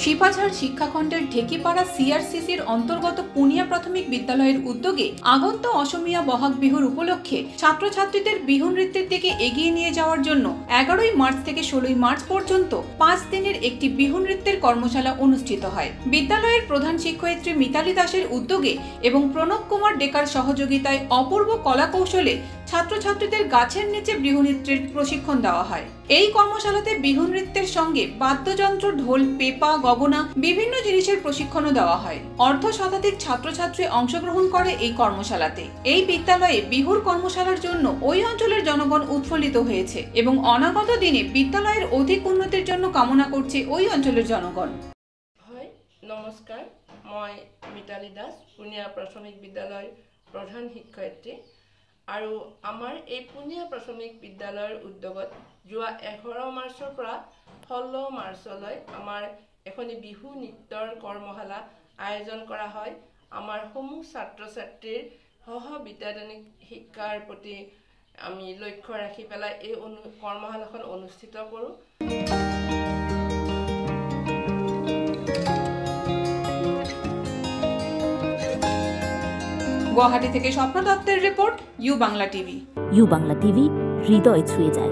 শিপাঝাড় শিক্ষাখণ্ডের ঢেকিপাড়া সিআরসিসির অন্তর্গত পুনিয়া প্রাথমিক বিদ্যালয়ের উদ্যোগে আগন্ত অসমীয়া বহাগ বিহুর উপলক্ষে ছাত্রছাত্রীদের বিহু নৃত্যের দিকে এগিয়ে নিয়ে যাওয়ার জন্য 11ই মার্চ থেকে 16ই মার্চ পর্যন্ত 5 দিনের একটি বিহু নৃত্যের কর্মশালা অনুষ্ঠিত হয়। বিদ্যালয়ের প্রধান শিক্ষয়িত্রী মিতালি দাসের উদ্যোগে এবং প্রণব কুমার ডেকার সহযোগিতায় অপূর্ব কলা কৌশলে ছাত্রছাত্রীদের গাছের নিচে বিহু নৃত্যের প্রশিক্ষণ দেওয়া হয়। এই কর্মশালাতে বিহু নৃত্যের সঙ্গে বাদ্যযন্ত্র, ঢোল, পেপা, গগনা বিভিন্ন জিনিসের প্রশিক্ষণও দেওয়া হয়। অর্ধ শতাধিক ছাত্রছাত্রী অংশগ্রহণ করে এই কর্মশালাতে। এই বিদ্যালয়ে বিহুর কর্মশালার জন্য ওই অঞ্চলের জনগণ উৎফুল্লিত হয়েছে এবং অনাগত দিনে বিদ্যালয়ের অধিক উন্নতির জন্য কামনা করছে ওই অঞ্চলের জনগণ। নমস্কাৰ, মই মিতালী দাস, পুনিয়া প্ৰাথমিক বিদ্যালয়ৰ প্ৰধান শিক্ষয়িত্ৰী। আৰু আমাৰ এই পুনিয়া প্ৰাথমিক বিদ্যালয়ৰ উদ্যোগত যোৱা 11 মাৰ্চৰ পৰা 16 মাৰ্চলৈ আমাৰ এখনি বিহু নৃত্যৰ কৰ্মশালা আয়োজন কৰা হয়। আমাৰ সমূহ ছাত্ৰ ছাত্ৰীৰ সহ বিদ্যাদানিক শিক্ষাৰ প্ৰতি আমি লক্ষ্য ৰাখি পেলাই এই কৰ্মশালাখন অনুষ্ঠিত কৰোঁ। গুয়াহাটি থেকে স্বপ্ন দত্তের রিপোর্ট, U Bangla TV. U Bangla TV, হৃদয় ছুঁয়ে যায়।